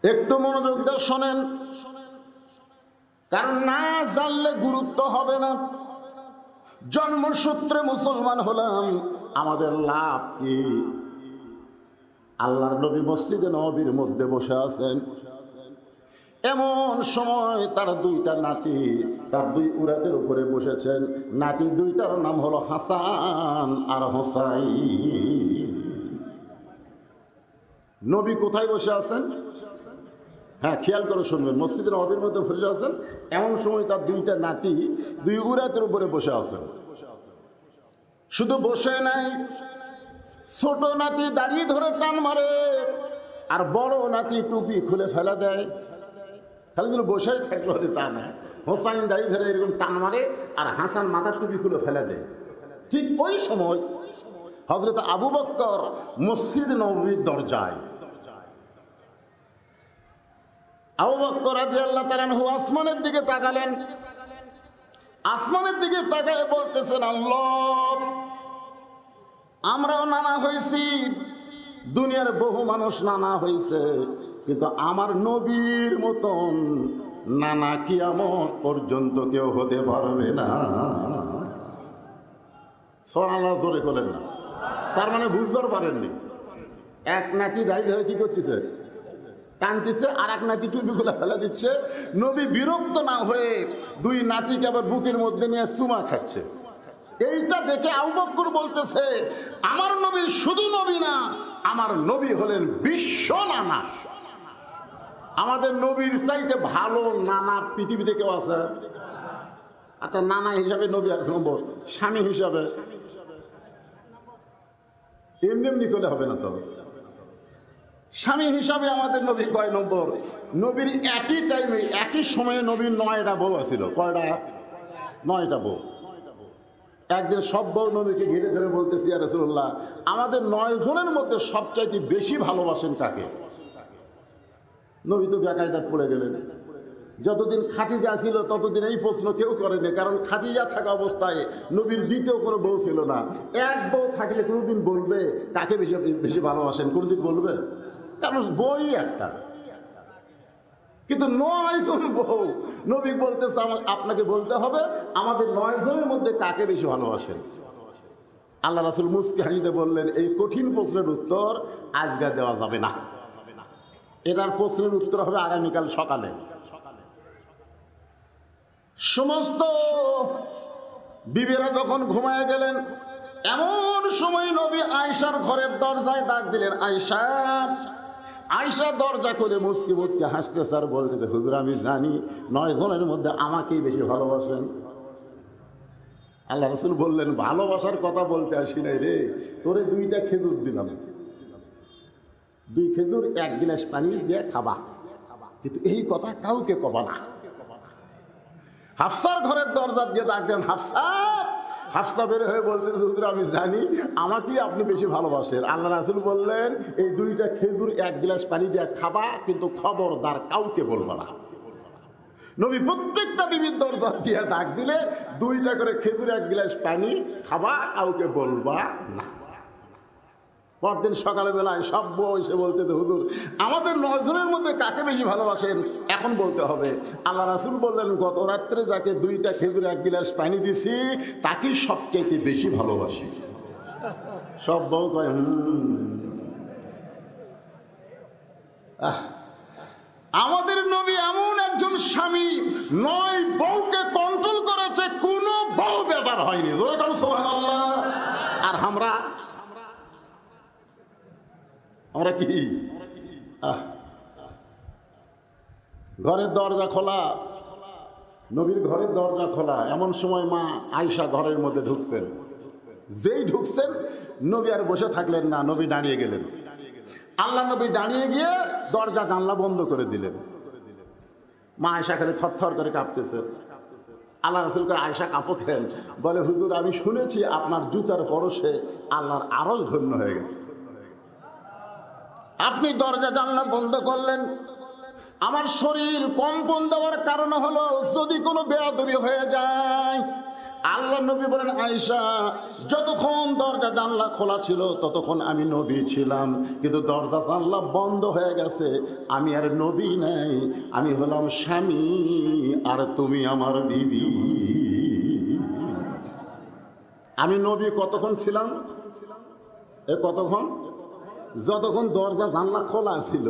একটু মনোযোগ দিয়ে শোনেন, কারণ না জানলে গুরুত্ব হবে না। জন্মসূত্রে মুসলমান হলাম, আমাদের লাভ কি? আল্লাহর নবী মসজিদে নববীর মধ্যে বসে আছেন, এমন সময় তার দুইটা নাতি তার দুই উরাতের উপরে বসেছেন। নাতি দুইটার নাম হলো হাসান আর হোসাইন। নবী কোথায় বসে আছেন? হ্যাঁ, খেয়াল করে শুনবেন, মসজিদের নববীর মধ্যে বসে আছেন, এমন সময় তার দুইটা নাতি দুই উরাতের উপরে বসে আছেন। শুধু বসে নাই, ছোট নাতি দাঁড়িয়ে ধরে টান মারে, আর বড় নাতি টুপি খুলে ফেলে দেয়। খালি যেন বসে থাকলো তা না, হোসাইন দাঁড়িয়ে ধরে এরকম টান মারে, আর হাসান মাথার টুপি খুলে ফেলে দেয়। ঠিক ওই সময় হযরত আবু বকর মসজিদ নববীর দরজায়, আবু বকর রাদিয়াল্লাহু তাআলা আনহু আসমানের দিকে তাকালেন। আসমানের দিকে তাকায় বলতেছেন, আল্লাহ, আমরাও নানা হয়েছি, দুনিয়ার বহু মানুষ নানা হয়েছে, কিন্তু আমার নবীর মতন নানা কিয়ামত পর্যন্ত কেউ হতে পারবে না। সুবহানাল্লাহ, জোরে বলেন না। তার মানে বুঝবার পারেননি, এক নাতি দাঁড়িয়ে ধরে কি করতেছে? টানতেছে, আর এক নাতি টুপিগুলো ফেলে দিচ্ছে। নবী বিরক্ত না হয়ে দুই নাতিকে আবার বুকের মধ্যে নিয়ে চুমা খাচ্ছে। এইটা দেখে আবু বকর বলতেছে, আমার নবী শুধু নবী না, আমার নবী হলেন বিশ্ব নানা। আমাদের নবীর চাইতে ভালো নানা পৃথিবীতে কেউ আছে? আচ্ছা, নানা হিসাবে নবী এক নম্বর, স্বামী হিসাবে এমনি এমনি করলে হবে না তো। স্বামী হিসাবে আমাদের নবী কয় নম্বর? নবীর একই টাইমে একই সময়ে নবীর 9টা বউ আছিল। কয়টা? 9টা বউ। একদিন সব বউ নবীকে ঘিরে ধরে বলতেছি, ইয়া রাসূলুল্লাহ, আমাদের 9 জনের মধ্যে সবচাইতে বেশি ভালোবাসেন কাকে? নবী তো বেকায়দায় পড়ে গেলেন। যতদিন খাদিজা ছিল ততদিন এই প্রশ্ন কেউ করেনি, কারণ খাদিজা থাকা অবস্থায় নবীর দ্বিতীয় কোনো বউ ছিল না। এক বউ থাকলে কোনোদিন বলবে কাকে বেশি বেশি ভালোবাসেন? কোনোদিন বলবে? কারণ বই একটা। কিন্তু 9 জন বউ, নবী বলতেছে আপনাকে বলতে হবে আমাদের 9 জনের মধ্যে কাকে বেশি ভালোবাসেন। আল্লাহ রাসূল মুস্কি হাসিতে বললেন, এই কঠিন প্রশ্নের উত্তর আজকে দেওয়া যাবে না, এটার প্রশ্নের উত্তর হবে আগামীকাল সকালে। সমস্ত বিবিরা যখন ঘুমায় গেলেন, এমন সময় নবী আয়েশার ঘরের দরজায় ডাক দিলেন, আয়েশা। আয়েশা দরজা করে মুস্কি মুস্কি হাসতে স্যার বলতেছে, হুজুর, আমি জানি 9 জনের মধ্যে আমাকেই বেশি ভালোবাসেন। আল্লাহ রাসূল বললেন, ভালোবাসার কথা বলতে আসি নাই রে, তোরে 2টা খেজুর দিলাম, 2 খেজুর 1 গিলাস পানি দিয়ে খাবা, কিন্তু এই কথা কাউকে কবা না। হাফসার ঘরের দরজা দিয়ে ডাক দেন, হাফসা। হাফসা বের হয়ে বলতেছে, হুজুর, আমি জানি আমাকেই আপনি বেশি ভালোবাসেন। আল্লাহ রাসূল বললেন, এই 2টা খেজুর 1 গিলাস পানি দিয়ে খাবা, কিন্তু খবরদার কাউকে বলবা না। নবী প্রত্যেকটা বিবির দরজা দিয়ে ডাক দিলে 2টা করে খেজুর 1 গিলাস পানি খাবা, কাউকে বলবা না। পরদিন সকালে বেলায় সব বউ এসে বলতেছে, হুজুর, আমাদের 9 জনের মধ্যে কাকে বেশি ভালোবাসেন এখন বলতে হবে। আল্লাহ রাসূল বললেন, গত রাত্রে যাকে 2টা খেজুর 1 গিলাস পানি দিছি তাকেই সবচাইতে বেশি ভালোবাসি। সব বউ কয়, আমাদের নবী এমন একজন স্বামী, 9 বউকে কন্ট্রোল করেছে, কোনো বউ বেজার হয়নি। সুবহানাল্লাহ। আর আমরা কি? ঘরের দরজা খোলা, নবীর ঘরের দরজা খোলা, এমন সময় মা আয়েশা ঘরের মধ্যে ঢুকছেন। যেই ঢুকছেন, নবী আর বসে থাকলেন না, নবী দাঁড়িয়ে গেলেন। আল্লাহ নবী দাঁড়িয়ে গিয়ে দরজা জানলা বন্ধ করে দিলেন। মা আয়েশা খালি থরথর করে কাঁপতেছে। আল্লাহ রাসূলকে, আয়েশা কাঁপো কেন? বলে, হুজুর, আমি শুনেছি আপনার জুতার পরশে আল্লাহর আরশ ধন্য হয়ে গেছে। আপনি দরজা জানলা বন্ধ করলেন, আমার শরীর কম্পন দেওয়ার কারণ হলো যদি কোনো বেয়াদবি হয়ে যায়, আল্লাহ নবী বলেন, আয়েশা, যতক্ষণ দরজা জানলা খোলা ছিল ততক্ষণ আমি নবী ছিলাম, কিন্তু দরজা জানলা বন্ধ হয়ে গেছে, আমি আর নবী নাই, আমি হলাম স্বামী আর তুমি আমার বিবি। আমি নবী কতক্ষণ ছিলাম? কতক্ষণ? যতক্ষণ দরজা জানলা খোলা ছিল,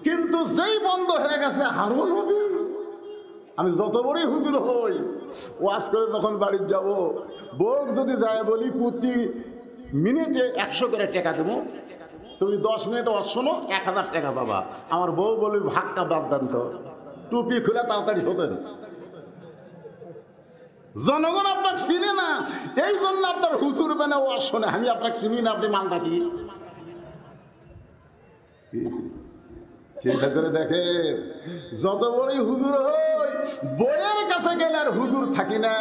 কিন্তু যেই বন্ধ হয়ে গেছে আরো নবী। আমি যত বড়ই হুজুর হই, ওয়াজ করে যখন বাড়ি যাব, বউ যদি যায় বলি প্রতি মিনিটে 100 করে টাকা দেবো, তুমি 10 মিনিট ওয়াজ শোনো, 1000 টাকা পাবা। আমার বউ বলি, ভাক্কা বাদ দেন তো, টুপি খুলে তাড়াতাড়ি শোতেন। জনগণ আপনাকে চিনে না, এই জন্য আপনার হুজুর বেনা ওয়াজ শোনে। আমি আপনাকে চিনি না, আপনি মালটা কি? চিন্তা করে দেখে, যত বড়ই হুজুর হই, বইয়ের কাছে গেলে আর হুজুর থাকি না।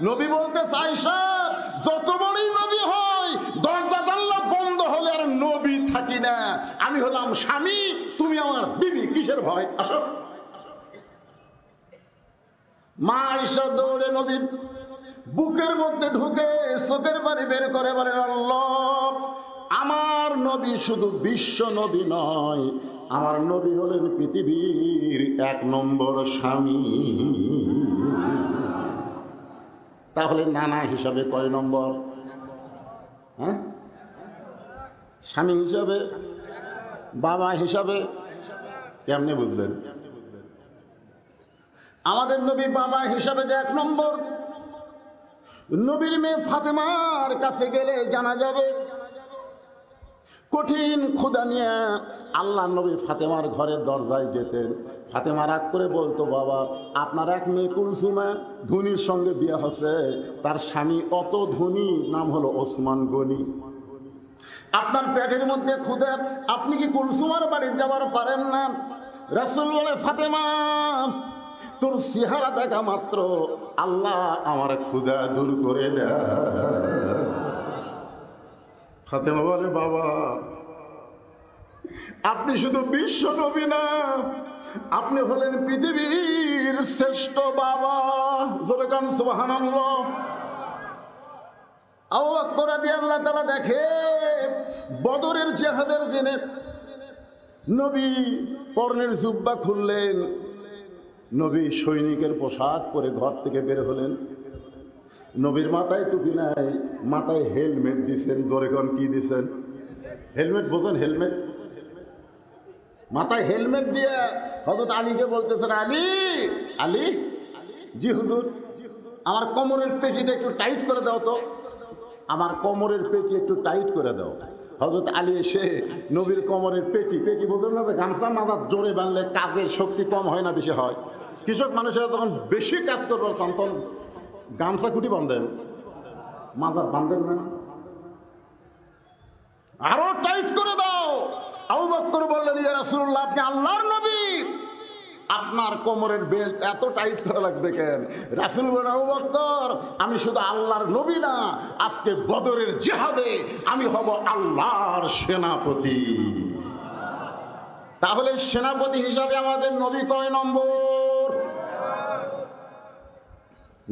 নবী বলতে চাইছে, যত বড়ই নবী হয়, দরজা জানলা বন্ধ হলে আর নবী থাকি না। আমি হলাম স্বামী, তুমি আমার বিবি, কিসের ভয়? আসো। মা আয়েশা দৌড়ে নবীর বুকের মধ্যে ঢুকে চোখের পানি বের করে বলেন, আল্লাহ, আমার নবী শুধু বিশ্ব নবী নয়, আমার নবী হলেন পৃথিবীর 1 নম্বর স্বামী। তাহলে নানা হিসাবে কয় নম্বর? হ্যাঁ, স্বামী হিসাবে, বাবা হিসাবে। কেমনে বুঝলেন? আমাদের নবী বাবা হিসাবে যে 1 নম্বর। নবীর মেয়ে ফাতেমার কাছে গেলে জানা যাবে, কঠিন ক্ষুধা নিয়ে আল্লাহ নবী ফাতেমার ঘরের দরজায় যেতেন। ফাতেমা রাগ করে বলতো, বাবা, আপনার এক মেয়ে কুলসুমা ধনীর সঙ্গে বিয়ে হচ্ছে, তার স্বামী অত ধনী, নাম হলো ওসমান গনি। আপনার পেটের মধ্যে ক্ষুধা, আপনি কি কুলসুমার বাড়ি যাবার পারেন না? রাসূল বলে, ফাতেমা, তোর চেহারা দেখা মাত্র আল্লাহ আমার ক্ষুধা দূর করে দেয়। ফাতেমা বলে, বাবা, আপনি শুধু বিশ্ব নবী না, আপনি হলেন পৃথিবীর শ্রেষ্ঠ বাবা। জোরে কান সুবহানাল্লাহ। আবু বকর রাদিয়াল্লাহু তাআলা দেখে, বদরের জিহাদের দিনে নবী পরনের জুব্বা খুললেন, নবী সৈনিকের পোশাক পরে ঘর থেকে বের হলেন। নবীর মাথায় টুপি নাই, মাথায় হেলমেট দিছেন। জোরে কোন কি দিছেন? হেলমেট বোঝেন? হেলমেট, মাথায় হেলমেট দিয়ে হযরত আলীকে বলতেছেন, আলী, আলী, জি হুজুর, আমার কোমরের পেটিটা একটু টাইট করে দাও তো, আমার কোমরের পেটি একটু টাইট করে দাও। হযরত আলী এসে নবীর কোমরের পেটি, পেটি বোঝেন না, গামছা মাথার জোরে বাঁধলে কাজের শক্তি কম হয় না, বেশি হয়। কৃষক মানুষেরা তখন বেশি কাজ করবার চান, তখন গামছা খুঁটি বাঁধেন, মাজার বাঁধেন না, আরো টাইট করে দাও। আবু বকর বললেন, ইয়া রাসূলুল্লাহ, আপনি আল্লাহর নবী, আপনার কোমরের বেল্ট এত টাইট করা লাগবে কেন? রাসূল বলেন, আবু বকর, আমি শুধু আল্লাহর নবী না, আজকে বদরের জিহাদে আমি হব আল্লাহর সেনাপতি। তাহলে সেনাপতি হিসাবে আমাদের নবী কয় নম্বর?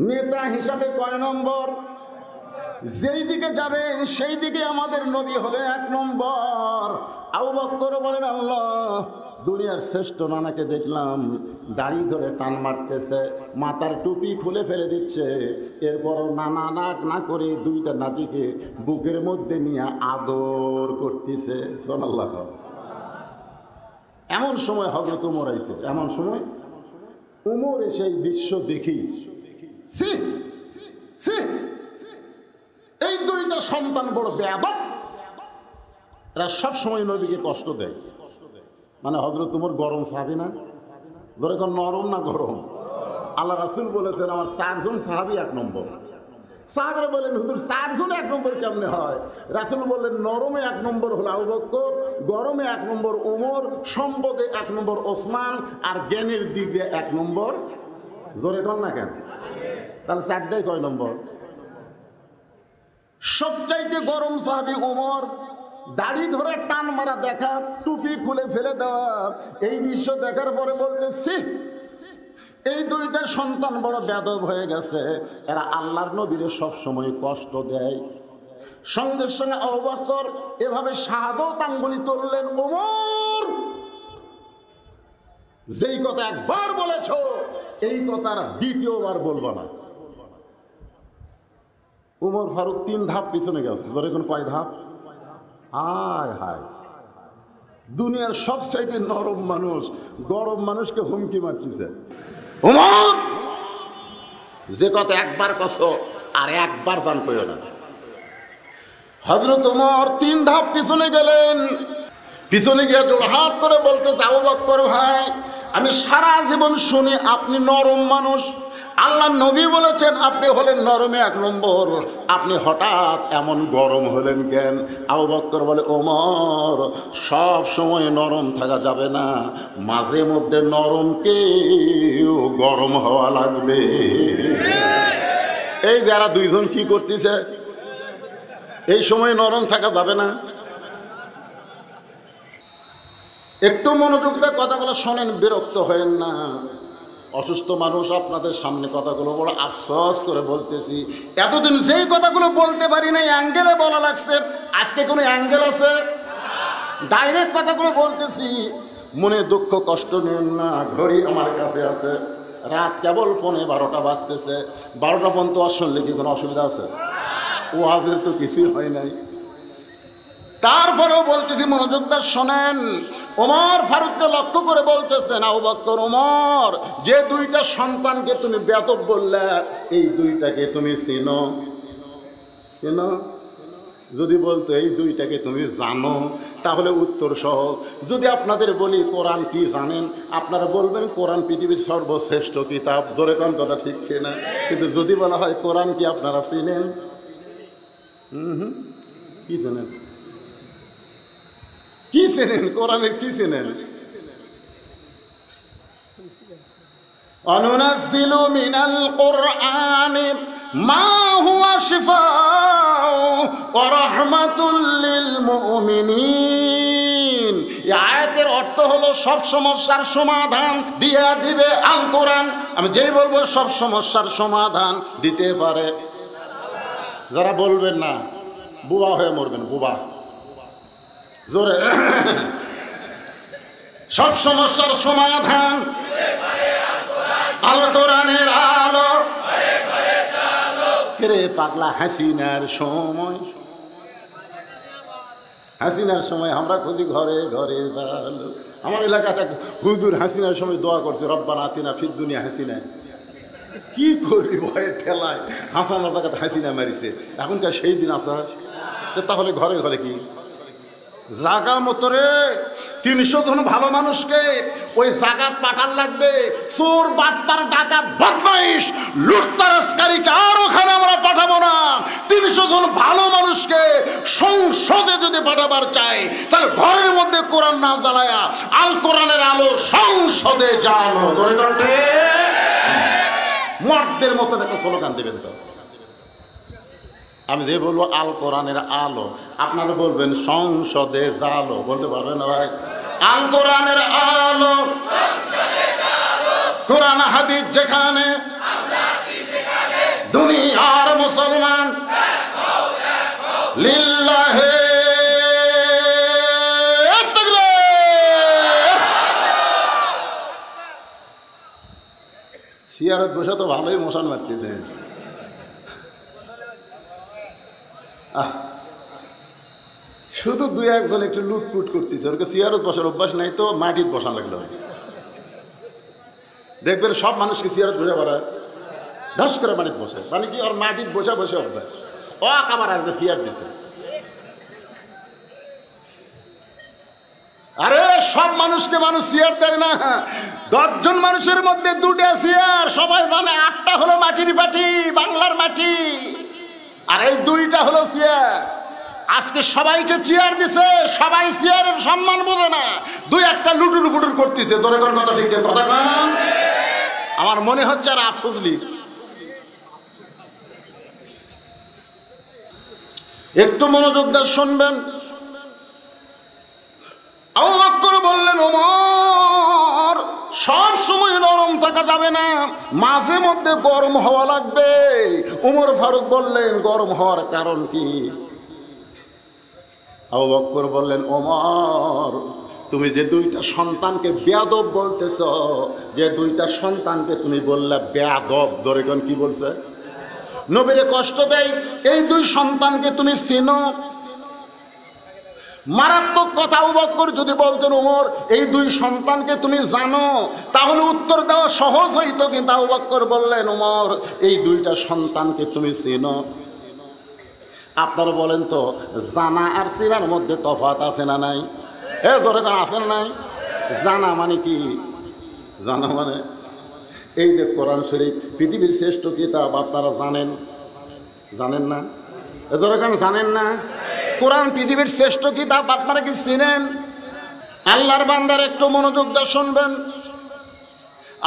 নেতা হিসাবে কয় নম্বর? যেই দিকে যাবেন সেই দিকে আমাদের নবী হলেন 1 নম্বর। আবু বকর বলেন, আল্লাহ, দুনিয়ার শ্রেষ্ঠ নানাকে দেখলাম দাড়ি ধরে টান মারতেছে, মাথার টুপি খুলে ফেলে দিচ্ছে, এরপরও নানা নাক না করে 2টা নাতিকে বুকের মধ্যে নিয়ে আদর করতেছে। সুবহানাল্লাহ। এমন সময় হযরত ওমর আইছে, এমন সময় ওমর এসে এই দৃশ্য দেখি, এই 2টা সন্তান বড় বেয়াদব, এরা সবসময় নবীকে কষ্ট দেয়। মানে হযরত ওমর গরম সাহাবী না? ধরে কোন নরম না গরম? আল্লাহ রাসূল বলেছেন, আমার 4 জন সাহাবী 1 নম্বর। সাহাবারা বলেন, হুজুর 4 জন 1 নম্বর কেমনে হয়? রাসূল বললেন, নরমে 1 নম্বর হলো আবু বকর, গরমে 1 নম্বর ওমর, সম্পদে 1 নম্বর ওসমান, আর জ্ঞানের দিকে 1 নম্বর। জোরে কর না কেন? তাহলে 4টাই কয় নম্বর? সবচাইতে গরম সাহাবী ওমর, দাড়ি ধরে টান মারা দেখা, টুপি খুলে ফেলে দেওয়া, এই দৃশ্য দেখার পরে বলতেছি, এই দুইটা সন্তান বড় বেদব হয়ে গেছে, এরা আল্লাহর নবীরে সবসময় কষ্ট দেয়। সঙ্গে সঙ্গে আবু বকর এভাবে শাহাদত আঙ্গুলি তুললেন, ওমর যেই কথা একবার বলেছ এই কথা দ্বিতীয়বার বলবো না। উমর ফারুক 3 ধাপ পিছনে গেছে। ধরে কোন কয় ধাপ? হায় হায়, দুনিয়ার সবচাইতে নরম মানুষ গরম মানুষকে হুমকি মারতেছে। উমর যে কথা একবার কছ আর একবার দান কইও না। হযরত উমর 3 ধাপ পিছনে গেলেন। পিছনে গিয়ে জোড়হাত করে বলতে, আবু বকর ভাই, আমি সারা জীবন শুনি আপনি নরম মানুষ, আল্লাহ নবী বলেছেন আপনি হলেন নরমে 1 নম্বর, আপনি হঠাৎ এমন গরম হলেন কেন? আবু বকর বলে, ওমর সব সময় নরম থাকা যাবে না, মাঝে মধ্যে নরমকেও গরম হওয়া লাগবে। এই যারা দুইজন কি করতেছে, এই সময় নরম থাকা যাবে না। একটু মনোযোগ দিয়ে কথাগুলো শোনেন, বিরক্ত হয়েন না। অসুস্থ মানুষ, আপনাদের সামনে কথাগুলো বড় আফসোস করে বলতেছি। এতদিন যেই কথাগুলো বলতে পারি না অ্যাঙ্গেলে বলা লাগছে, আজকে কোনো অ্যাঙ্গেল আছে? ডাইরেক্ট কথাগুলো বলতেছি, মনে দুঃখ কষ্ট নেন না। ঘড়ি আমার কাছে আছে, রাত কেবল 12:15 বাজতেছে। 12টা পর্যন্ত শুনলে কি কোনো অসুবিধা আছে? ওয়াজের তো কিছুই হয় নাই। তারপরেও বলতেছি, মনোযোগ দিয়ে শোনেন। ওমর ফারুককে লক্ষ্য করে বলতেছেন, আবু বকর, ওমর যে 2টা সন্তানকে তুমি বেয়াদব বললে, এই 2টাকে তুমি চিনো? চিনো? যদি বলতো এই 2টাকে তুমি জানো, তাহলে উত্তর সহজ। যদি আপনাদের বলি কোরআন কি জানেন, আপনারা বলবেন কোরআন পৃথিবীর সর্বশ্রেষ্ঠ কিতাব। ধরে কোন কথা ঠিক কিনা? কিন্তু যদি বলা হয় কোরআন কি আপনারা চিনেন? কি চেনেন? কি চেনেন? কোরআনের কি চেনেন? অনুনাজ্জিলু মিনাল কুরআনি মা হুয়া শিফাউ ওয়া রাহমাতুল লিল মুমিনিন। এই আয়াতের অর্থ হলো সব সমস্যার সমাধান দিয়ে দিবে আল কোরআন। আমি যেই বলবো সব সমস্যার সমাধান দিতে পারে। যারা বলবেন না, বুবা হয়ে মরবেন, বুবা। জোরে, সব সমস্যার সমাধান আল কোরআনের আলো। রে পাগলা, হাসিনার সময়, হাসিনার সময় আমরা খুঁজি ঘরে ঘরে জালো। আমার এলাকাতে হুজুর হাসিনার সময় দোয়া করছে, রব্বানা আতিনা ফিদ দুনিয়া হাসিনা। কি করবি ভয়ের ঠেলায় হাসানার জায়গাতে হাসিনা মারিছে। এখনকার সেই দিন আসা, তাহলে ঘরে ঘরে কি জাগা মতো রে 300 জন ভালো মানুষকে ওই জাগাত পাঠান লাগবে। চোর, বাটপার, ডাকাত, বদমাইশ, লুটতরাজকারীকে আর ওখানে আমরা পাঠাবো না। 300 জন ভালো মানুষকে সংসদে যদি পাঠাবার চাই, তাহলে ঘরের মধ্যে কোরআন না জ্বালায়া আল কোরআনের আলো সংসদে জ্বালো। ধরে টানতে মর্দের মতন একটা স্লোগান দেবেন। তো আমি যে বলবো আল কোরআনের আলো, আপনারা বলবেন সংসদে জালো। বলতে পারবেন না ভাই? আল কোরআনের আলো, কোরআন হাদিস যেখানে, দুনিয়ার মুসলমান লিল্লাহে সিয়ারত বসে তো ভালোই মশান মারতেছে। শুধু 2-1 জন একটু লুটপুট করতেছে, ওরকে সিয়ারত বসার অভ্যাস নাই, তো মাটিত বসা লাগলো। দেখবেন সব মানুষকে সিয়ারত বসে পড়া ঢস করে মাটিত বসে, মানে কি ওর মাটিত বসে বসে অভ্যাস। ও আবার আসবে সিয়ার দিতে। আরে সব মানুষকে মানুষ চেয়ার দেয় না। 10 জন মানুষের মধ্যে 2টা চেয়ার। সবাই জানে 8টা হলো মাটির পাটি, বাংলার মাটি, আর এই 2টা হলো চেয়ার। আজকে সবাইকে চেয়ার দিছে, সবাই চেয়ারের সম্মান বোঝে না, 2-1টা লুটুর ফুটুর করতেছে। তোর কোন কথা ঠিক কথা কন? আমার মনে হচ্ছে আর আফসোসলি একটু মনোযোগ দিয়ে শুনবেন। আবু বকর বললেন, ওমর সব সময় নরম থাকা যাবে না, মাঝে মধ্যে গরম হওয়া লাগবে। উমর ফারুক বললেন, গরম হওয়ার কারণ কি? আবু বকর বললেন, ওমর, তুমি যে দুইটা সন্তানকে বেয়াদব বলতেছ, যে দুইটা সন্তানকে তুমি বললে বেয়াদব, ধরে কোন কি বলছে? নবীরে কষ্ট দেয়, এই দুই সন্তানকে তুমি চিনো? মারাত্মক কথা আবু বকর যদি বলতেন, ওমর এই দুই সন্তানকে তুমি জানো, তাহলে উত্তর দেওয়া সহজ হইতো। কিন্তু আবু বকর বললেন, ওমর এই দুইটা সন্তানকে তুমি চিনো? আপনারা বলেন তো, জানা আর চিনার মধ্যে তফাৎ আছে না নাই? জোরে কারণ আছে না নাই? জানা মানে কি? জানা মানে এই যে কোরআন শরীফ পৃথিবীর শ্রেষ্ঠ কিতাব, আপনারা জানেন? জানেন না? জোরে কারণ জানেন না? কোরআন পৃথিবীর শ্রেষ্ঠ কিতাব, আপনারা কি চিনেন? আল্লাহর বান্দার একটু মনোযোগ দিয়ে শুনবেন।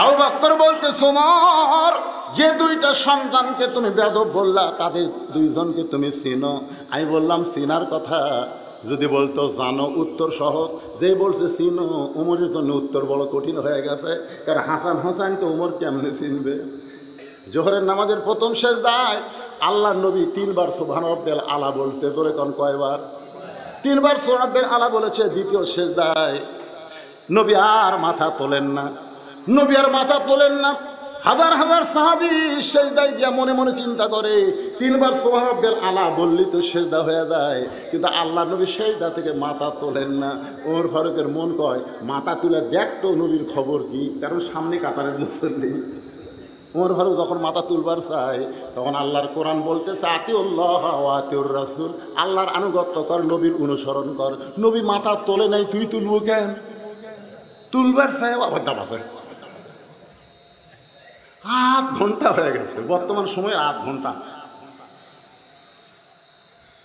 আবু বকর বলতে, ওমর যে দুইটা সন্তানকে তুমি বেয়াদব বললা, তাদের দুইজনকে তুমি চিনো? আমি বললাম, চিনার কথা যদি বলতো জানো, উত্তর সহজ। যে বলছে চিনো, উমরের জন্য উত্তর বড় কঠিন হয়ে গেছে। কারণ হাসান হোসেনকে উমর কেমনে চিনবে? জোহরের নামাজের প্রথম সেজদায় আল্লাহ নবী 3 বার সুবহান রাব্বিল আলা বলছে। তোরে কোন কয়বার? 3 বার সুবহান রাব্বিল আলা বলেছে। দ্বিতীয় সেজদায় নবী আর মাথা তোলেন না, নবী আর মাথা তোলেন না। হাজার হাজার সাহাবী সেজদায় গিয়ে মনে মনে চিন্তা করে, 3 বার সুবহান রাব্বিল আলা বললি তো সেজদা হয়ে যায়, কিন্তু আল্লাহ নবী সেজদা থেকে মাথা তোলেন না। ওমর ফারুকের মন কয়, মাথা তুলে দেখতো নবীর খবর কি, কারণ সামনে কাতারের মুসল্লি। ওমর ফারুক যখন মাথা তুলবার চায়, তখন আল্লাহর কোরআন বলতেছে, আতিউল্লাহ ওয়া আতিউর রাসূল, আল্লাহর আনুগত্য কর, নবীর অনুসরণ কর। নবী মাথা তোলে নাই, তুই তুলবো কেন? তুলবার চায় আবার ডাবাছে। 8 ঘন্টা হয়ে গেছে, বর্তমান সময়ে 8 ঘন্টা।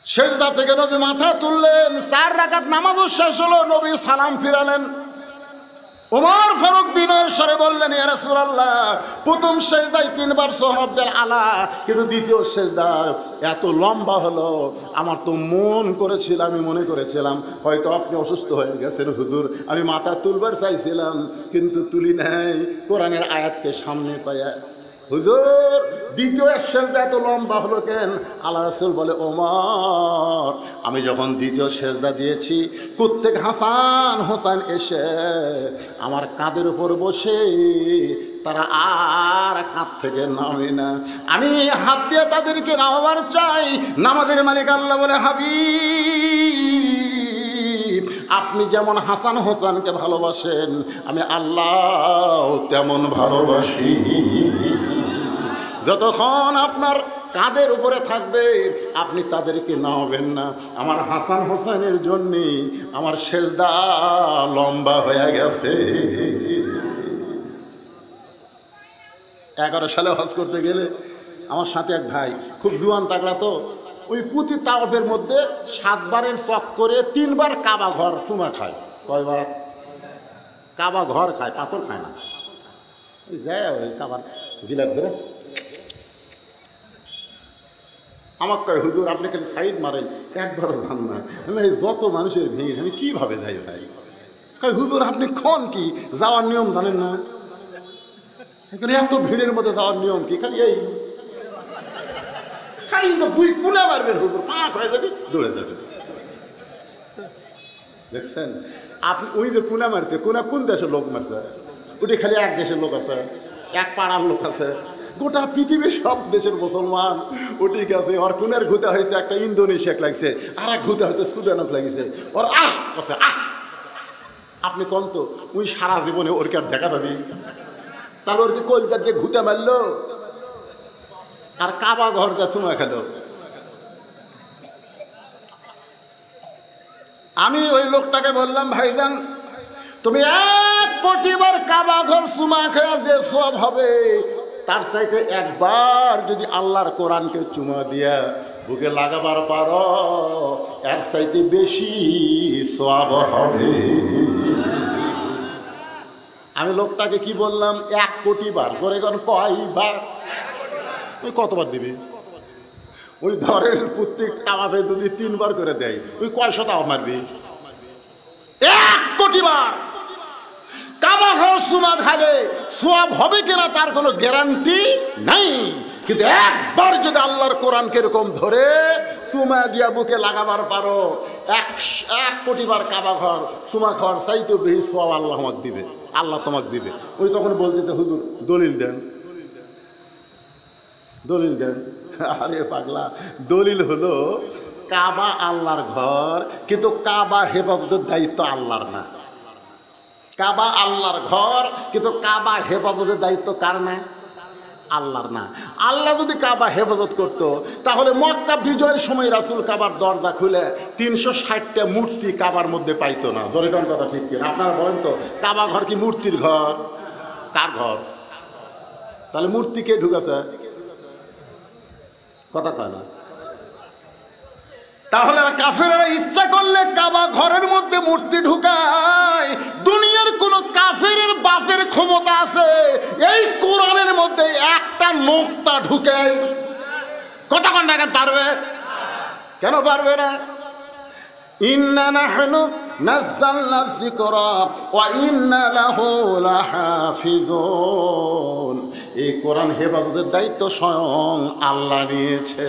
সেজদা থেকে নবী মাথা তুললেন, 4 রাকাত নামাজও শেষ হলো, নবী সালাম ফিরালেন। ওমর ফারুক বিনয়ের স্বরে বললেন, ইয়া রাসূলুল্লাহ, প্রথম সেজদায় 3 বার সুবহান রাব্বিল আলা, কিন্তু দ্বিতীয় সেজদা এত লম্বা হলো, আমার তো মন করেছিল, আমি মনে করেছিলাম হয়তো আপনি অসুস্থ হয়ে গেছেন হুজুর, আমি মাথা তুলবার চাইছিলাম কিন্তু তুলি নাই, কোরআনের আয়াতকে সামনে পায়া। হুজুর দ্বিতীয় সেজদা এত লম্বা হলো কেন? আল্লাহ রাসূল বলে, ওমর আমি যখন দ্বিতীয় সেজদা দিয়েছি, প্রত্যেক হাসান হোসেন এসে আমার কাঁধের উপর বসে, তারা আর কাঁধ থেকে নামে না, আমি হাত দিয়ে তাদেরকে নামাবার চাই। নামাজের মালিক আল্লাহ বলে, হাবিব আপনি যেমন হাসান হোসেনকে ভালোবাসেন, আমি আল্লাহ তেমন ভালোবাসি। যতক্ষণ আপনার কাঁধের উপরে থাকবে, আপনি তাদেরকে নামাবেন না। আমার হাসান হোসেনের জন্যে আমার সেজদা লম্বা হয়ে গেছে। 11 সালে হজ করতে গেলে আমার সাথে এক ভাই, খুব জুয়ান তাগড়া, তো ওই প্রতি তাওয়াফের মধ্যে 7 বারের চক করে 3 বার কাবা ঘর চুমা খায়। কয়বার? কাবা ঘর খায়, পাথর খায় না। ওই যায় ওই কাবার গিলাপ ধরে আমাকে কয়, হুজুর আপনি খালি সাইড মারেন, একবারও যান না। আমি যত মানুষের ভিড়, আমি কীভাবে যাই ভাই? কয়, হুজুর আপনি কোন কি যাওয়ার নিয়ম জানেন না? এত ভিড়ের মধ্যে যাওয়ার নিয়ম কি? খালি এই খালি তো 2 কোনা মারবেন হুজুর, 5 হয়ে যাবে, দৌড়ে যাবে। দেখছেন আপনি? ওই যে কোনা মারছে, কোনা কোন দেশের লোক মারছে? ওটি খালি এক দেশের লোক আছে, এক পাড়ার লোক আছে, গোটা পৃথিবীর সব দেশের মুসলমান ওটি গেছে। ওর কোনের ঘুতে হয়তো একটা ইন্দোনেশিয়া লাগছে, আর এক ঘুতে হয়তো সুদানত লাগিছে, ওর আছে আপনি কন তো ওই সারা জীবনে ওর কি আর দেখা পাবি? তাহলে ওর কি কলজার যে ঘুতে মারলো আর কাবা ঘর যা চুমা খেলো। আমি ওই লোকটাকে বললাম, ভাইজান তুমি 1 কোটি বার কাবা ঘর চুমা খেয়ে যে সব হবে, তার চাইতে একবার যদি আল্লাহর কোরআনকে চুমা দিয়া বুকে লাগাবার পারো, এর চাইতে বেশি সওয়াব হবে। আমি লোকটাকে কি বললাম? 1 কোটি বার। করে কোন কয়বার? ওই কতবার দিবি? ওই ধরেন প্রত্যেক তাওয়াফে যদি 3 বার করে দেয়, ওই কয়শো তাওয়াফ মারবি? 1 কোটি বার কাবা ঘর সুমা খালে সোয়াব হবে কিনা তার কোনো গ্যারান্টি নাই। কিন্তু একবার যদি আল্লাহর কোরআনকে এরকম ধরে সুমা দিয়া বুকে লাগাবার পারো, 1 কোটি বার কাবা ঘর সুমা খাওয়ার চাইতে বেশি সোয়াব আল্লাহ আমাকে দিবে, আল্লাহ তোমাকে দিবে। ওই তখন বলতেছে হুজুর দলিল দেন, দলিল দেন। আরে পাগলা, দলিল হলো কাবা আল্লাহর ঘর, কিন্তু কাবা হেফাজতের দায়িত্ব আল্লাহর না। কাবা আল্লাহর ঘর, কিন্তু কাবা হেফাজতের দায়িত্ব কার না? আল্লাহর না। আল্লাহ যদি কাবা হেফাজত করতো তাহলে মক্কা বিজয়ের সময় রাসূল কাবার দরজা খুলে 360টা মূর্তি কাবার মধ্যে পাইতো না। জোরে কোন কথা ঠিক কিনা আপনারা বলেন তো? কাবা ঘর কি মূর্তির ঘর? কার ঘর? তাহলে মূর্তি কে ঢুকেছে? কথা কয় না। তাহলে কাফেররা ইচ্ছা করলে কাবা ঘরের মধ্যে মূর্তি ঢুকায়। দুনিয়ার কোন কাফেরের বাপের ক্ষমতা আছে এই কোরআনের মধ্যে একটা নোক্তা ঢুকে? কথা কন না, কেন পারবে? কেন পারবে না? ইন্না নাহনু নাযালনা যিকরা ওয়া ইন্না লাহু লাহাফিজুন। এই কোরআন হেফাজতের দায়িত্ব স্বয়ং আল্লাহ নিয়েছে।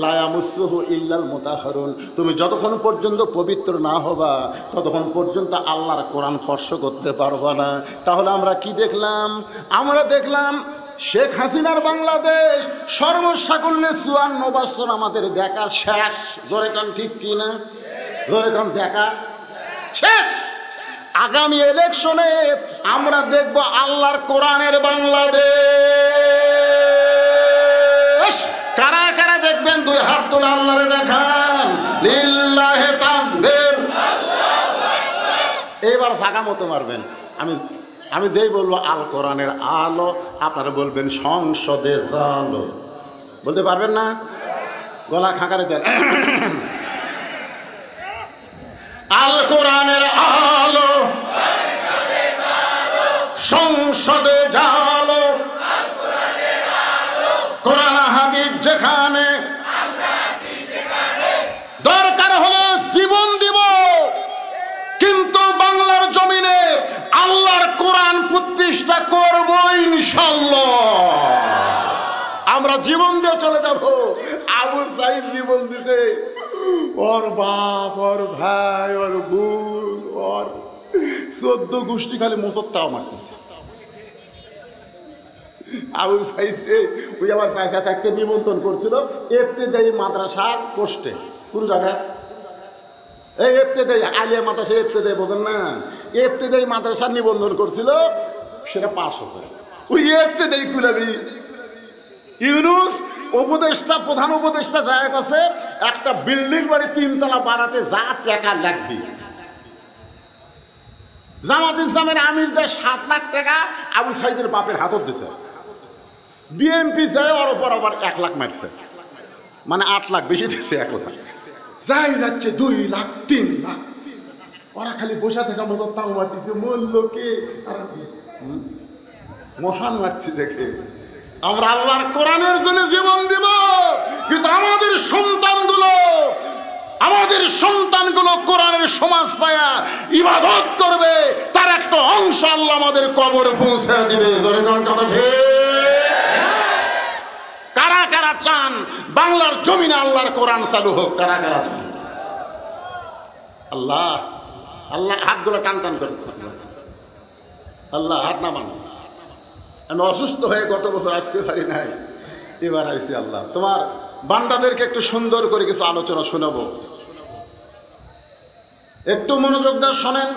লা ইয়ামাসসুহু ইল্লাল মুতাহহারুন। তুমি যতক্ষণ পর্যন্ত পবিত্র না হবা ততক্ষণ পর্যন্ত আল্লাহর কোরআন স্পর্শ করতে পারবা না। তাহলে আমরা কি দেখলাম? আমরা দেখলাম শেখ হাসিনার বাংলাদেশ সর্বসাকুল্যে 54 বছর আমাদের দেখা শেষ। জোরে কান ঠিক কিনা? জোরে কান দেখা শেষ। আগামী ইলেকশনে আমরা দেখব আল্লাহর কোরআনের বাংলাদেশ। কারা কারা দেখবেন? 2 হাত তুলে আল্লাহরে দেখান। লিল্লাহি তাকবীর। এবার ফাঁকা মতো মারবেন। আমি যেই বলবো আল কোরআনের আলো, আপনারা বলবেন সংসদে জালো। বলতে পারবেন না? গলা খাঁকারে দেন। আল কোরআনের আলো সংসদে জালো। কোরআন হাদিস যেখানে দরকার হলে জীবন দিব, কিন্তু বাংলার জমিনে আল্লাহর কোরআন প্রতিষ্ঠা করব ইনশাআল্লাহ। আমরা জীবন দিয়ে চলে যাব। আবু সাইদ জীবন দিছে, ওর বাপ, ওর ভাই, ওর বোন, ওর 14 গোষ্ঠী খালি মোসত্তাও মারতেছে। আবু সাইদ ওই আমার পয়সা থাকতে নিমন্ত্রণ করছিল ইবতেদায়ী মাদ্রাসার পোস্টে। কোন জায়গায়? এই ইবতেদায়ী আলিয়া মাদ্রাসা, ইবতেদায়ী বোঝেন না? ইবতেদায়ী মাদ্রাসার নিবন্ধন করছিল, সেটা পাস হয়েছে। ওই ইবতেদায়ী কুলাবি ইউনুস উপদেষ্টা, প্রধান উপদেষ্টা জায়গা কাছে একটা বিল্ডিং বাড়ি 3 তলা বাড়াতে যা টাকা লাগবে, জামাত ইসলামের আমির দেয় 7 লাখ টাকা আবু সাইদের বাপের হাতত দিছে। বিএনপি যায় ওর ওপর আবার 1 লাখ মারছে, মানে 8 লাখ বেশি দিচ্ছে। 1 লাখ যাই যাচ্ছে 2 লাখ 3 লাখ। ওরা খালি বসা থাকা মতো তাও মারতেছে। মূল্যকে মশান মারছে দেখে। আমরা আল্লাহর কোরআনের জন্য জীবন দিব, কিন্তু আমাদের সন্তানগুলো কোরআনের সমাজ পায়া ইবাদত করবে, তার একটা অংশ আল্লাহ আমাদের কবরে পৌঁছে দিবে। কারা কারা চান বাংলার জমিনে আল্লাহর কোরআন চালু হোক? কারা কারা চান? আল্লাহ আল্লাহ হাতগুলো টান টান করে। আল্লাহ হাত নামান। আমি অসুস্থ হয়ে গত বছর আসতে পারি নাই, এবার আইসি। আল্লাহ তোমার বান্দাদেরকে একটু সুন্দর করে কিছু আলোচনা শোনাবো, একটু মনোযোগ দিয়ে শোনেন।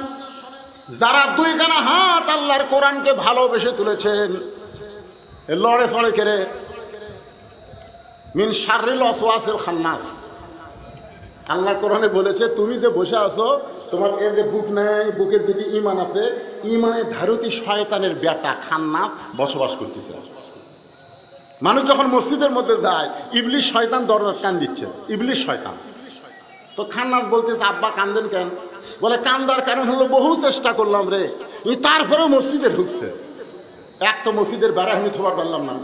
যারা 2 খানা হাত আল্লাহর কোরআনকে ভালোবেসে তুলেছেন, লড়ে চড়ে কেড়ে মিন শাররিল ওয়াসওয়াসিল খান্নাস। আল্লাহ কোরআনে বলেছে তুমি যে বসে আছো, তোমার এই যে বুক নাই, বুকের যদি ইমান আছে, ইমানের ধারতি শয়তানের বেটা খান্নাস বসবাস করতেছে। মানুষ যখন মসজিদের মধ্যে যায়, ইবলিশ শয়তান দরজার কান দিচ্ছে, ইবলিশ শয়তান। তো খান্নাস বলতেছে আব্বা কান্দেন কেন? বলে কান্দার কারণ হলো বহু চেষ্টা করলাম রে, তারপরেও মসজিদে ঢুকছে। এক তো মসজিদের বেড়া আমি থোবার পারলাম না।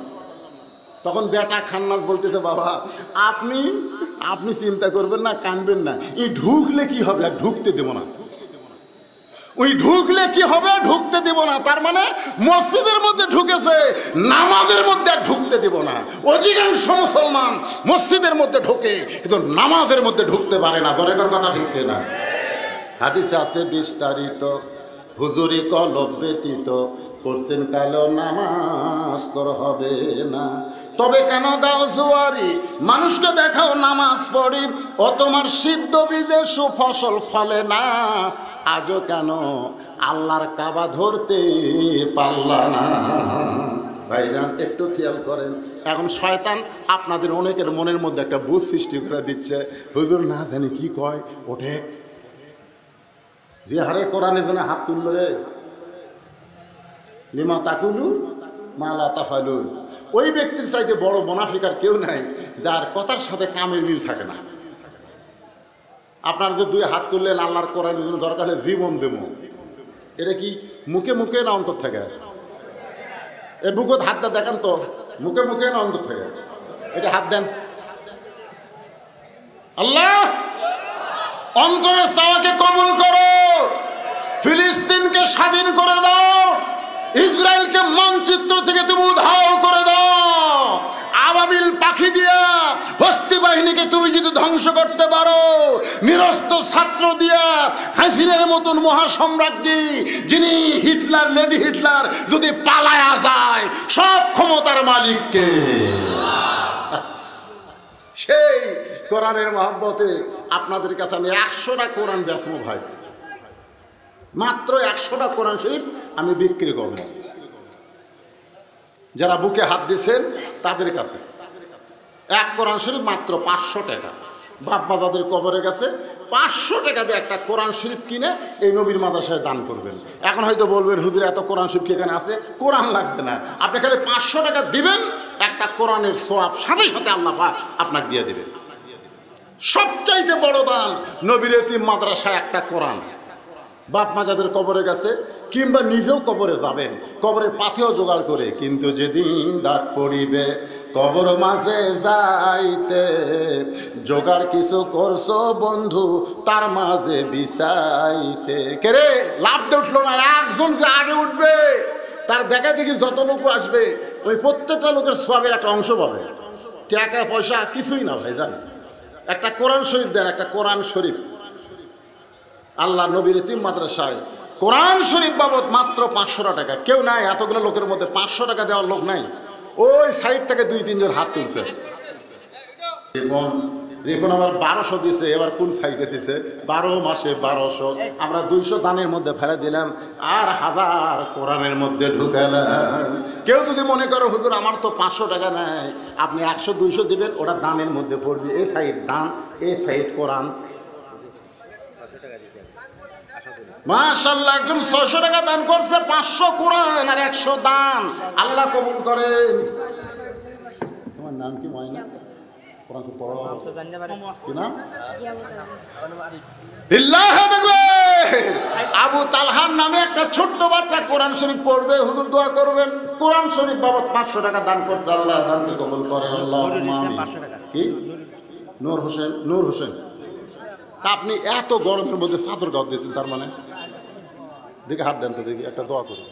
তখন বেটা খান্নাস বলতেছে বাবা আপনি চিন্তা করবেন না, কানবেন না, ঢুকলে কি হবে, আর ঢুকতে দেব না। ওই ঢুকলে কি হবে? ঢুকতে দিব না। তার মানে মসজিদের মধ্যে ঢুকেছে, নামাজের মধ্যে ঢুকতে দিব না। অধিকাংশ মুসলমান মসজিদের মধ্যে ঢোকে কিন্তু নামাজের মধ্যে ঢুকতে পারে না। জোরে কোন কথা ঠিক না? হাদিসে আছে বিস্তারিত, হুজুরি কলব ব্যতীত করছেন কালো নামাজ তোর হবে না। তবে কেন দাও জুয়ারি, মানুষকে দেখাও নামাজ পড়ি, ও তোমার সিদ্ধ বীজে সুফসল ফলে না। আজও কেন আল্লাহর কাবা ধরতে পারলা না? ভাইজান একটু খেয়াল করেন, এখন শয়তান আপনাদের অনেকের মনের মধ্যে একটা বুঝ সৃষ্টি করে দিচ্ছে, হুজুর না জানি কি কয় ওঠে, যে হারে কোরআনে যেন হাত তুলল রে, লিমা তাকুলু মালা তাফালুন। ওই ব্যক্তির চাইতে বড় মুনাফিক আর কেউ নাই, যার কথার সাথে কামের মিল থাকে না। আপনারা যে দুই হাত তুললেন আল্লাহর কোরআনের জন্য, দরকার হলে জীবন দেব, এটা কি মুখে মুখে না অন্তর থেকে? এ বুকত হাতটা দেখান তো, মুখে মুখে না অন্তর থেকে? এটা হাত দেন। আল্লাহ অন্তরে চাওয়াকে কবুল করো, ফিলিস্তিনকে স্বাধীন করে দাও, ইসরায়েলকে মানচিত্র থেকে তুমি উধাও করে দাও, আবাবিল পাখি দিয়া হস্তি বাহিনীকে তুমি যদি ধ্বংস করতে পারো, নিরস্ত ছাত্র দিয়া হাসিনের মতন মহাসম্রাজ্ঞী যিনি হিটলার, লেডি হিটলার যদি পালায়া যায়, সব ক্ষমতার মালিককে। সেই কোরআনের মহব্বতে আপনাদের কাছে আমি 100টা কোরআন বেচবো ভাই, মাত্র 100টা কোরআন শরীফ আমি বিক্রি করব। যারা বুকে হাত দিচ্ছেন তাদের কাছে এক কোরআন শরীফ মাত্র 500 টাকা। বাপ যাদের কবরের কাছে 500 টাকা দিয়ে একটা কোরআন শরীফ কিনে এই নবীর মাদ্রাসায় দান করবেন। এখন হয়তো বলবেন হুজুর এত কোরআন শরীফ কি এখানে আছে? কোরআন লাগবে না, আপনি খালি 500 টাকা দিবেন, একটা কোরআনের সওয়াব সাথে সাথে আল্লাহ পাক আপনাকে দিয়ে দেবেন। সবচাইতে বড় দান নবীর এতিম মাদ্রাসায় একটা কোরআন। বাপ মা যাদের কবরে গেছে কিংবা নিজেও কবরে যাবেন, কবরের পাথেও জোগাড় করে, কিন্তু যেদিন ডাক পড়িবে কবর মাঝে যাইতে, জোগাড় কিছু করছো বন্ধু তার মাঝে বিছাইতে। কে রে লাভ দিয়ে উঠলো না? একজন যে আগে উঠবে তার দেখা দেখি যত লোক আসবে, ওই প্রত্যেকটা লোকের সওয়াবের একটা অংশ পাবে। টাকা পয়সা কিছুই না ভাই, জানিস একটা কোরআন শরীফ দেন, একটা কোরআন শরীফ। আল্লাহ নবীর এতিম মাদ্রাসায় কোরআন শরীফ বাবদ মাত্র 500 টাকা। কেউ নাই এতগুলো লোকের মধ্যে 500 টাকা দেওয়ার লোক নাই। ওই সাইড থেকে 2-3 জন হাত তুলছে। রিপন আবার 1200 দিছে, এবার কোন সাইডে দিছে? 12 মাসে 1200। আমরা 200 দানের মধ্যে ফেলে দিলাম আর 1000 কোরআনের মধ্যে ঢুকালাম। কেউ যদি মনে করো হুজুর আমার তো 500 টাকা নাই, আপনি 100-200 দিবেন, ওটা দানের মধ্যে পড়বে। এই সাইড দান, এই সাইড কোরআন। মাশাআল্লাহ, একজন 600 টাকা দান করছে, 500 কোরআন আর 100 দান। আল্লাহ কবুল করেন। তোমার নাম কি? ময়না? কোরআন পড়ো কি নাম? আল্লাহু আকবার। আবু তালহার নামে একটা ছোট্ট বাচ্চা কোরআন শরীফ পড়বে, হুজুর দোয়া করবেন। কোরআন শরীফ বাবদ 500 টাকা দান করছে, আল্লাহ দানকে কবুল করেন। আল্লাহুম্মা আমিন। কি? নূর হোসেন? নূর হোসেন। তা আপনি এত গরমের মধ্যে চাদর গাও দিয়েছেন, তার মানে দেখে হাত দেন তো দেখি, একটা দোয়া করুন।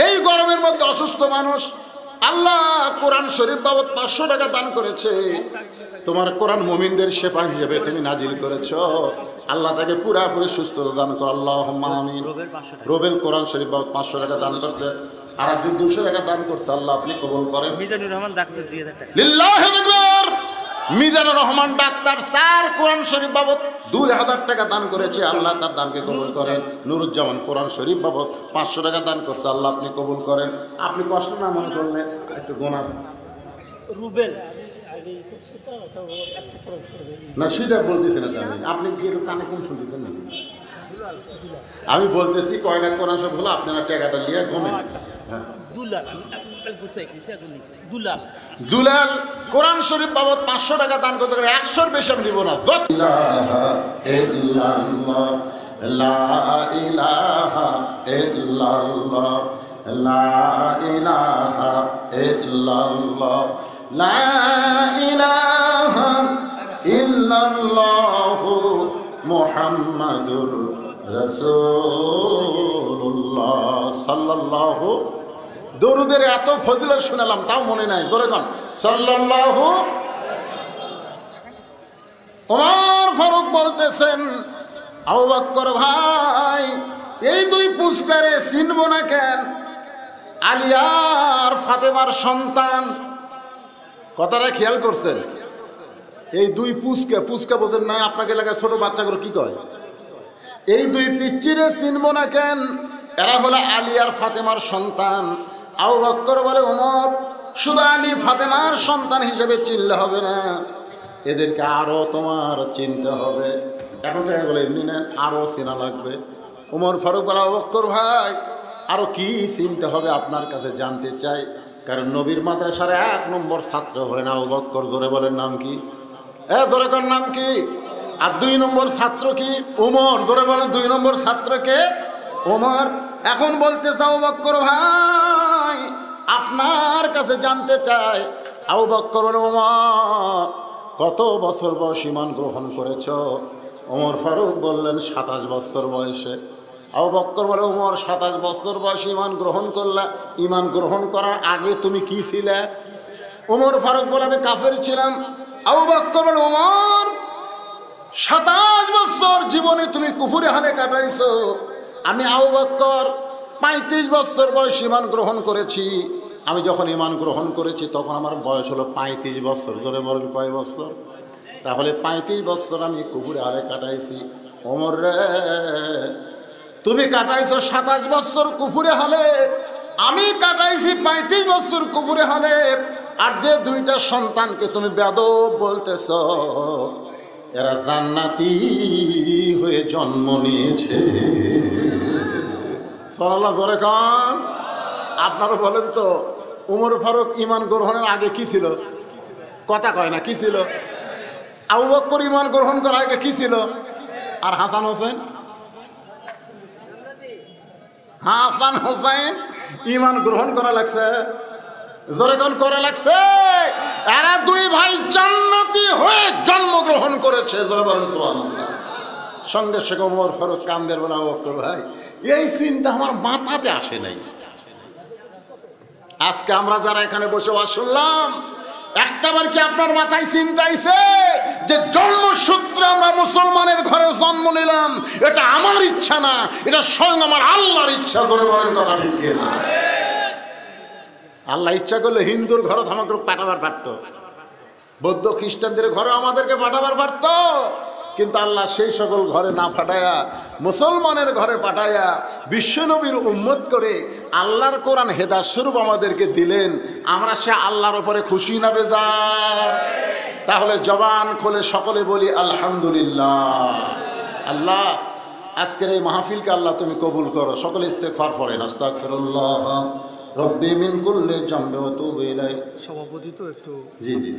এই গরমের মধ্যে অসুস্থ মানুষ, আল্লাহ কোরআন শরীফ বাবদ 500 টাকা দান করেছে। তোমার কোরআন মুমিনদের শেফা হিসেবে তুমি নাজিল করেছ, আল্লাহ তাকে পুরাপুরি সুস্থতা দান করো। আল্লাহুম্মা আমিন। রবেল কোরআন শরীফ বাবদ 500 টাকা দান করছে, আর একজন 200 টাকা দান করছে, আল্লাহ আপনি কবুল করেন। মিজানুর রহমান ডাক্তার 2000 টাকা। লিল্লাহি আকবার। মিজানুর রহমান ডাক্তার 4 কোরআন শরীফ বাবদ 2000 টাকা দান করেছে, আল্লাহ তার দানকে কবুল করেন। নুরুজ্জামান কোরআন শরীফ বাবদ 500 টাকা দান করছে, আল্লাহ আপনি কবুল করেন। আপনি কষ্ট না মনে করলেন একটু গোনা রুবেল না, সেটা বলতেছি না আপনি কি কানে কম শুনতেছেন নাকি? আমি বলতেছি কয়টা কোরআন শরীফ হলো, আপনারা টাকাটা নিয়ে গমেন। দুলাল কোরআন শরীফ বাবদ 500 টাকা দান করতে গেলে 100-র বেশি আমি নিব না। লা ইলাহা ইল্লাল্লাহ, লা ইলাহা ইল্লাল্লাহ, লা ইলাহা ইল্লাল্লাহু মুহাম্মাদুর রাসূলুল্লাহ সাল্লাল্লাহু। দরুদের এত ফজিলত শুনালাম তাও মনে নাই, জোরে কোন সাল্লাল্লাহু। ওমর ফারুক বলতেছেন, আবু বকর ভাই এই দুই পুস্কারে চিনব না কেন? আলী আর ফাতেমার সন্তান। কথাটা খেয়াল করছেন? এই দুই পুস্কা বোঝেন না? আপনাকে এলাকায় ছোট বাচ্চাগুলো কি কয়? এই দুই পিচ্চিরে চিনব না কেন? এরা হলো আলী আর ফাতেমার সন্তান। আবু বকর বলে, ওমর শুধু আলী ফাতেমার সন্তান হিসেবে চিনলে হবে না, এদেরকে আরো তোমার চিনতে হবে। এখন বলে এমনি নেন, আরো চেনা লাগবে। ওমর ফারুক বলে, আবু বকর ভাই আরো কি চিনতে হবে আপনার কাছে জানতে চাই। কারণ নবীর মাদ্রাসার 1 নম্বর ছাত্র হলেন আবু বকর। জোরে বলেন নাম কি? জোরে কর নাম কি? আর 2 নম্বর ছাত্র কি? ওমর। জোরে বলেন 2 নম্বর ছাত্রকে ওমর। এখন বলতে চাও আবু বকর ভাই আপনার কাছে জানতে চাই। আবু বকর বলে, ওমর কত বছর বয়স ঈমান গ্রহণ করেছ? ওমর ফারুক বললেন 27 বছর বয়সে। আবু বকর বলে, ওমর 27 বছর বয়সে ঈমান গ্রহণ করলা, ঈমান গ্রহণ করার আগে তুমি কি ছিলে? ওমর ফারুক বলে, আমি কাফের ছিলাম। আবু বকর বলে, ওমর 27 বছর জীবনে তুমি কুফুরে হালে কাটাইছো। আমি আবু বকর 35 বছর বয়স ঈমান গ্রহণ করেছি। আমি যখন ঈমান গ্রহণ করেছি তখন আমার বয়স হলো 35 বছর। জোরে বলেন কয় বছর? তাহলে 35 বছর আমি কুফুরে হালে কাটাইছি। ওমর রে তুমি কাটাইছো 27 বছর কুফুরে হালে, আমি কাটাইছি 35 বছর কুফুরে হালে। আর যে 2টা সন্তানকে তুমি বেয়াদব বলতেছ, এরা জান্নাতি হয়ে জন্ম নিয়েছে। সাল্লাল্লাহ জোরে খান। আপনারা বলেন তো ওমর ফারুক ঈমান গ্রহণের আগে কি ছিল? কথা কয় না, কি ছিল? আবু বকর ঈমান গ্রহণ করার আগে কি ছিল? আর হাসান হোসেন ঈমান গ্রহণ করা লাগছে। জোরে কোন করা লাগছে? এরা 2 ভাই জান্নাতি হয়ে জন্মগ্রহণ করেছে। জোরে বলেন সুবহানাল্লাহ। সঙ্গে সঙ্গে ওমর ফারুক কান্দের বলে, আবু বকর ভাই এই চিন্তা আমার মাথাতে আসে নাই। আজকে আমরা যারা এখানে বসে শুনলাম, একটাবার কি আপনার মাথায় চিন্তা আইছে যে জন্মসূত্রে আমরা মুসলমানের ঘরে জন্ম নিলাম, এটা আমার ইচ্ছা না, এটা স্বয়ং আমার আল্লাহর ইচ্ছা? ধরে বলেন কথা ঠিক কিনা? আল্লাহ ইচ্ছা করলে হিন্দুর ঘরে আমাকে পাঠাবার পারত, বৌদ্ধ খ্রিস্টানদের ঘরে আমাদেরকে পাঠাবার পারত, কিন্তু আল্লাহ সেই সকল ঘরে না পাঠায়া মুসলমানের ঘরে পাঠায়া বিশ্বনবীর উম্মত করে আল্লাহর কোরআন হেদায়েত স্বরূপ আমাদেরকে দিলেন। আমরা সে আল্লাহর উপরে খুশি না বেজার? তাহলে জবান খুলে সকলে বলি আলহামদুলিল্লাহ। আল্লাহ আজকের এই মাহফিলকে আল্লাহ তুমি কবুল করো। সকলে ইস্তেগফার পড়েন, আস্তাগফিরুল্লাহ রব্বি মিন কুল্লি জামবি ওয়া তুবু ইলাইহি। সভাপতি তো একটু জি জি।